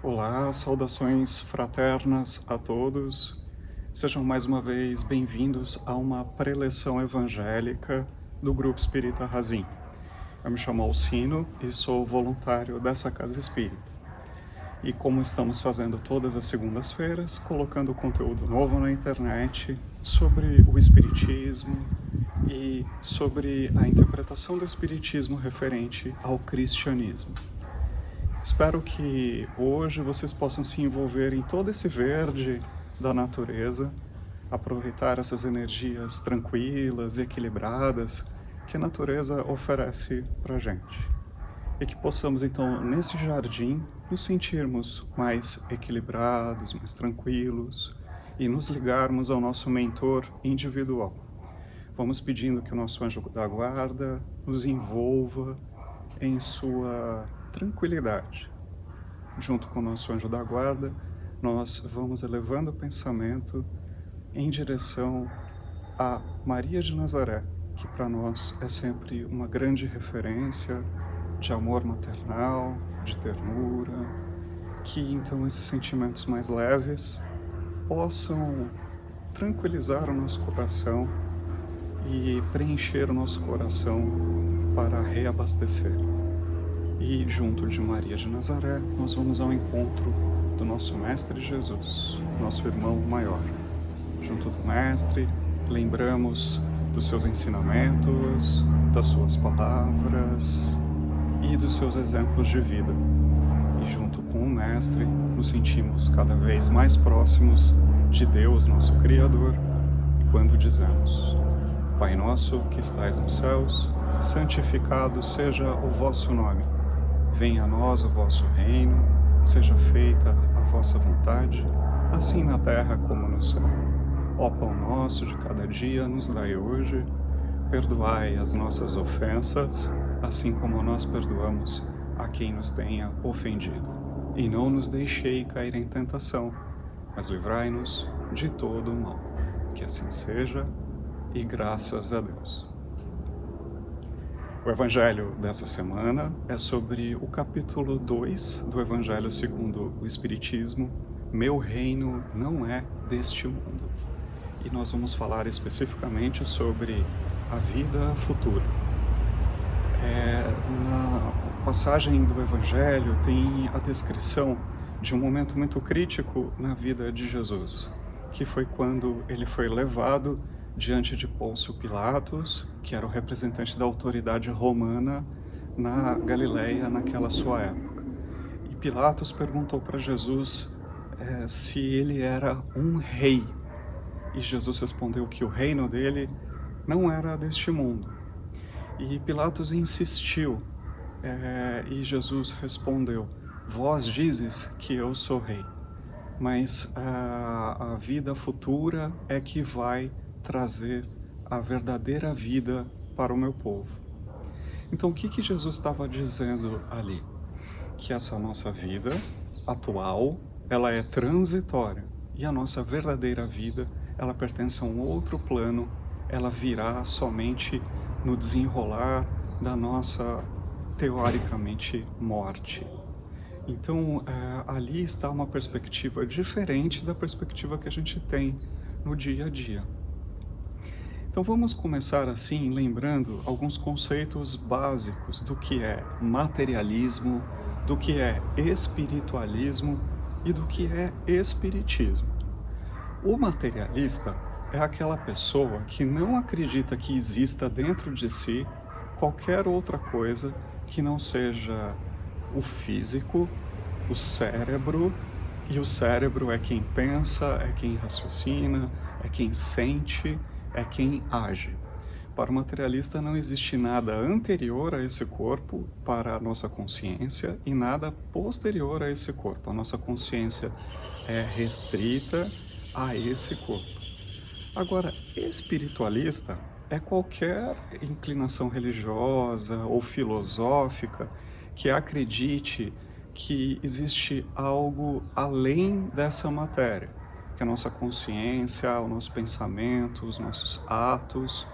Olá, saudações fraternas a todos. Sejam mais uma vez bem-vindos a uma preleção evangélica do Grupo Espírita Razim. Eu me chamo Alcino e sou voluntário dessa Casa Espírita. E como estamos fazendo todas as segundas-feiras, colocando conteúdo novo na internet sobre o Espiritismo e sobre a interpretação do Espiritismo referente ao cristianismo. Espero que hoje vocês possam se envolver em todo esse verde da natureza, aproveitar essas energias tranquilas e equilibradas que a natureza oferece para a gente. E que possamos, então, nesse jardim, nos sentirmos mais equilibrados, mais tranquilos e nos ligarmos ao nosso mentor individual. Vamos pedindo que o nosso anjo da guarda nos envolva em sua tranquilidade. Junto com o nosso anjo da guarda, nós vamos elevando o pensamento em direção a Maria de Nazaré, que para nós é sempre uma grande referência de amor maternal, de ternura, que então esses sentimentos mais leves possam tranquilizar o nosso coração e preencher o nosso coração para reabastecer. E junto de Maria de Nazaré, nós vamos ao encontro do nosso Mestre Jesus, nosso irmão maior. Junto do Mestre, lembramos dos seus ensinamentos, das suas palavras e dos seus exemplos de vida. E junto com o Mestre, nos sentimos cada vez mais próximos de Deus, nosso Criador, quando dizemos: Pai nosso que estais nos céus, santificado seja o vosso nome. Venha a nós o vosso reino, seja feita a vossa vontade, assim na terra como no céu. Ó pão nosso de cada dia nos dai hoje, perdoai as nossas ofensas, assim como nós perdoamos a quem nos tenha ofendido. E não nos deixei cair em tentação, mas livrai-nos de todo o mal. Que assim seja, e graças a Deus. O Evangelho dessa semana é sobre o capítulo 2 do Evangelho segundo o Espiritismo, Meu Reino não é deste mundo. E nós vamos falar especificamente sobre a vida futura. Na passagem do Evangelho tem a descrição de um momento muito crítico na vida de Jesus, que foi quando ele foi levado diante de Pôncio Pilatos, que era o representante da autoridade romana na Galileia naquela sua época. E Pilatos perguntou para Jesus se ele era um rei. E Jesus respondeu que o reino dele não era deste mundo. E Pilatos insistiu, e Jesus respondeu: Vós dizes que eu sou rei, mas a vida futura é que vai trazer a verdadeira vida para o meu povo. Então, o que Jesus estava dizendo ali? Que essa nossa vida atual, ela é transitória, e a nossa verdadeira vida, ela pertence a um outro plano, ela virá somente no desenrolar da nossa, teoricamente, morte. Então, ali está uma perspectiva diferente da perspectiva que a gente tem no dia a dia. Então vamos começar assim, lembrando alguns conceitos básicos do que é materialismo, do que é espiritualismo e do que é espiritismo. O materialista é aquela pessoa que não acredita que exista dentro de si qualquer outra coisa que não seja o físico, o cérebro, e o cérebro é quem pensa, é quem raciocina, é quem sente, é quem age. Para o materialista não existe nada anterior a esse corpo para a nossa consciência e nada posterior a esse corpo. A nossa consciência é restrita a esse corpo. Agora, espiritualista é qualquer inclinação religiosa ou filosófica que acredite que existe algo além dessa matéria, que a nossa consciência, o nosso pensamento, os nossos atos,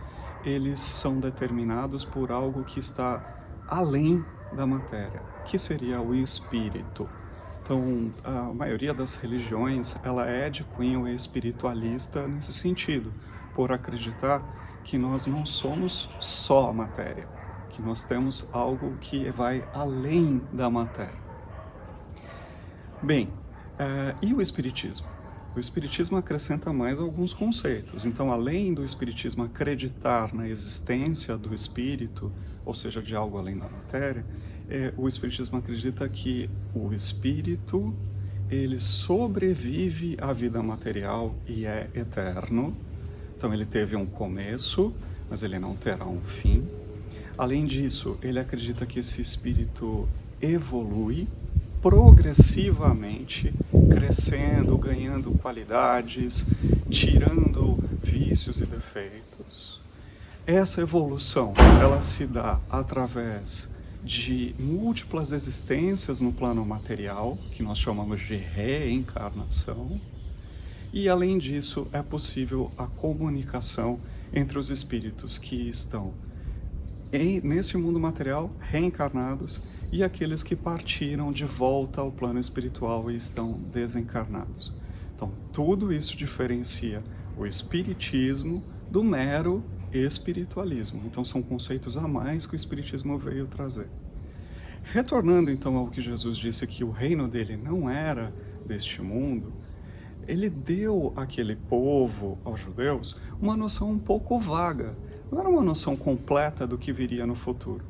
eles são determinados por algo que está além da matéria, que seria o espírito. Então, a maioria das religiões, ela é de cunho espiritualista nesse sentido, por acreditar que nós não somos só a matéria, que nós temos algo que vai além da matéria. Bem, e o Espiritismo? O Espiritismo acrescenta mais alguns conceitos. Então, além do Espiritismo acreditar na existência do espírito, ou seja, de algo além da matéria, o Espiritismo acredita que o espírito, ele sobrevive à vida material e é eterno. Então, ele teve um começo, mas ele não terá um fim. Além disso, ele acredita que esse espírito evolui progressivamente, crescendo, ganhando qualidades, tirando vícios e defeitos. Essa evolução, ela se dá através de múltiplas existências no plano material, que nós chamamos de reencarnação, e além disso é possível a comunicação entre os espíritos que estão nesse mundo material, reencarnados, e aqueles que partiram de volta ao plano espiritual e estão desencarnados. Então, tudo isso diferencia o espiritismo do mero espiritualismo. Então, são conceitos a mais que o espiritismo veio trazer. Retornando, então, ao que Jesus disse, que o reino dele não era deste mundo, ele deu àquele povo, aos judeus, uma noção um pouco vaga. Não era uma noção completa do que viria no futuro.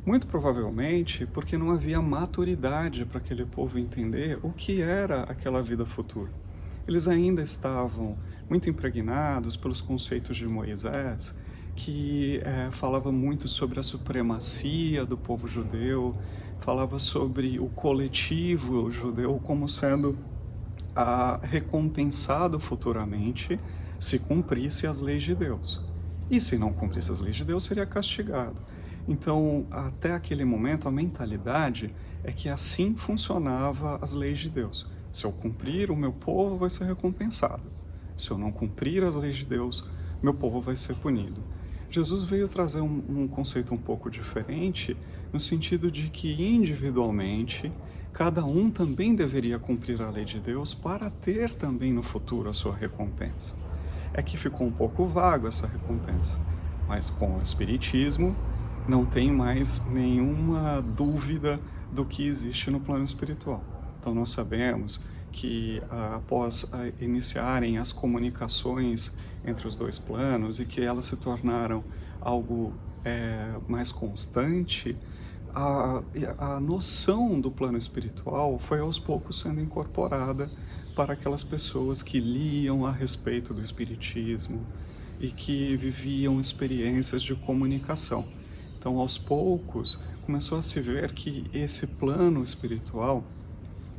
Muito provavelmente porque não havia maturidade para aquele povo entender o que era aquela vida futura. Eles ainda estavam muito impregnados pelos conceitos de Moisés, que falava muito sobre a supremacia do povo judeu, falava sobre o coletivo judeu como sendo recompensado futuramente se cumprisse as leis de Deus. E se não cumprisse as leis de Deus, seria castigado. Então, até aquele momento, a mentalidade é que assim funcionava as leis de Deus. Se eu cumprir, o meu povo vai ser recompensado. Se eu não cumprir as leis de Deus, meu povo vai ser punido. Jesus veio trazer um conceito um pouco diferente, no sentido de que individualmente, cada um também deveria cumprir a lei de Deus para ter também no futuro a sua recompensa. É que ficou um pouco vago essa recompensa, mas com o Espiritismo não tem mais nenhuma dúvida do que existe no plano espiritual. Então nós sabemos que após iniciarem as comunicações entre os dois planos e que elas se tornaram algo mais constante, a noção do plano espiritual foi aos poucos sendo incorporada para aquelas pessoas que liam a respeito do espiritismo e que viviam experiências de comunicação. Então, aos poucos, começou a se ver que esse plano espiritual,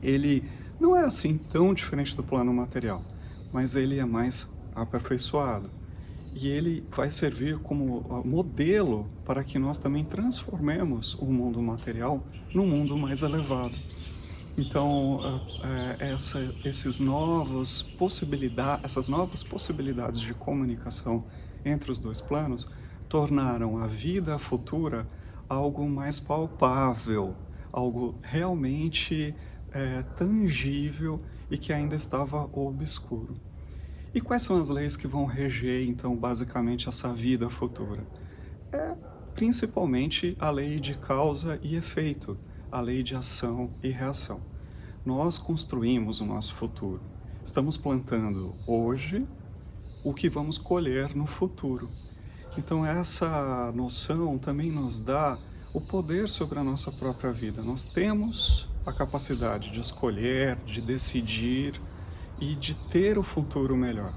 ele não é assim tão diferente do plano material, mas ele é mais aperfeiçoado. E ele vai servir como modelo para que nós também transformemos o mundo material num mundo mais elevado. Então, essas novas possibilidades de comunicação entre os dois planos tornaram a vida futura algo mais palpável, algo realmente tangível e que ainda estava obscuro. E quais são as leis que vão reger, então, basicamente essa vida futura? Principalmente a lei de causa e efeito, a lei de ação e reação. Nós construímos o nosso futuro. Estamos plantando hoje o que vamos colher no futuro. Então essa noção também nos dá o poder sobre a nossa própria vida. Nós temos a capacidade de escolher, de decidir e de ter o futuro melhor.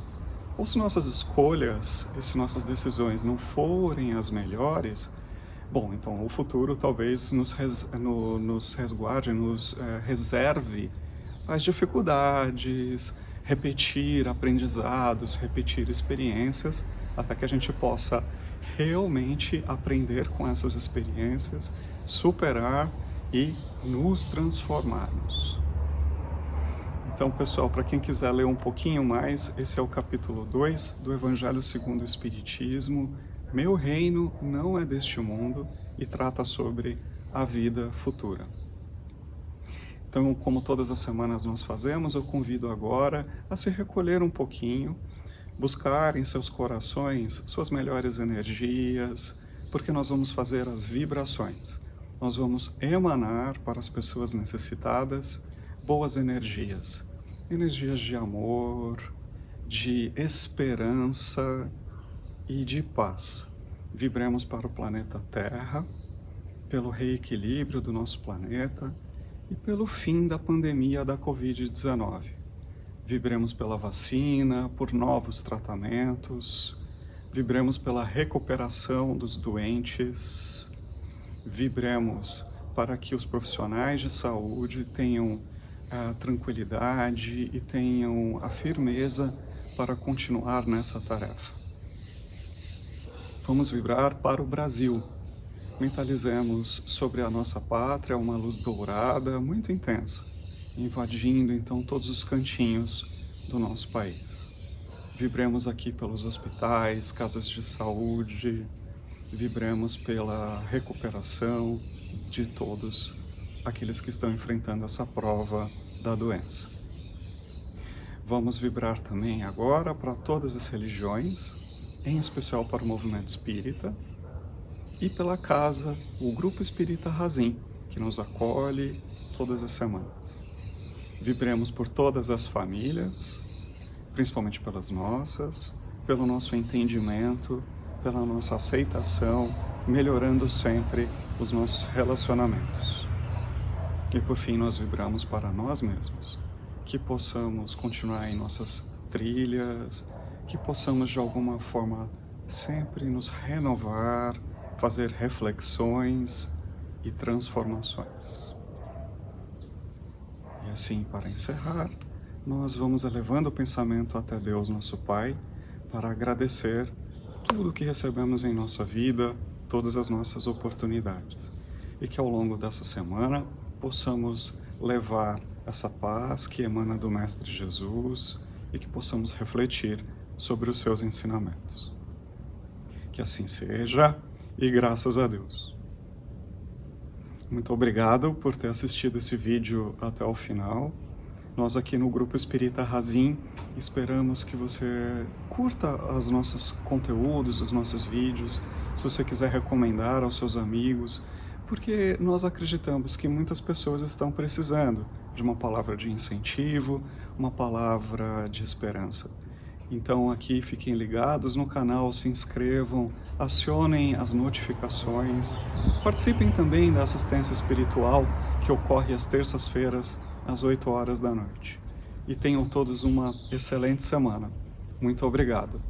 Ou se nossas escolhas e se nossas decisões não forem as melhores, bom, então o futuro talvez nos resguarde, nos reserve as dificuldades, repetir aprendizados, repetir experiências, até que a gente possa realmente aprender com essas experiências, superar e nos transformarmos. Então, pessoal, para quem quiser ler um pouquinho mais, esse é o capítulo 2 do Evangelho segundo o Espiritismo. Meu reino não é deste mundo, e trata sobre a vida futura. Então, como todas as semanas nós fazemos, eu convido agora a se recolher um pouquinho, buscar em seus corações suas melhores energias, porque nós vamos fazer as vibrações. Nós vamos emanar para as pessoas necessitadas boas energias, energias de amor, de esperança e de paz. Vibremos para o planeta Terra, pelo reequilíbrio do nosso planeta e pelo fim da pandemia da Covid-19. Vibremos pela vacina, por novos tratamentos, vibremos pela recuperação dos doentes, vibremos para que os profissionais de saúde tenham a tranquilidade e tenham a firmeza para continuar nessa tarefa. Vamos vibrar para o Brasil. Mentalizemos sobre a nossa pátria uma luz dourada muito intensa, invadindo então todos os cantinhos do nosso país. Vibremos aqui pelos hospitais, casas de saúde, vibremos pela recuperação de todos aqueles que estão enfrentando essa prova da doença. Vamos vibrar também agora para todas as religiões, em especial para o movimento espírita, e pela casa, o Grupo Espírita Razim, que nos acolhe todas as semanas. Vibremos por todas as famílias, principalmente pelas nossas, pelo nosso entendimento, pela nossa aceitação, melhorando sempre os nossos relacionamentos. E por fim nós vibramos para nós mesmos, que possamos continuar em nossas trilhas, que possamos de alguma forma sempre nos renovar, fazer reflexões e transformações. E assim, para encerrar, nós vamos elevando o pensamento até Deus, nosso Pai, para agradecer tudo que recebemos em nossa vida, todas as nossas oportunidades. E que ao longo dessa semana possamos levar essa paz que emana do Mestre Jesus e que possamos refletir sobre os seus ensinamentos. Que assim seja. E graças a Deus. Muito obrigado por ter assistido esse vídeo até o final. Nós aqui no Grupo Espírita Razim esperamos que você curta os nossos conteúdos, os nossos vídeos, se você quiser recomendar aos seus amigos, porque nós acreditamos que muitas pessoas estão precisando de uma palavra de incentivo, uma palavra de esperança. Então aqui fiquem ligados no canal, se inscrevam, acionem as notificações, participem também da assistência espiritual que ocorre às terças-feiras, às 8 horas da noite. E tenham todos uma excelente semana. Muito obrigado.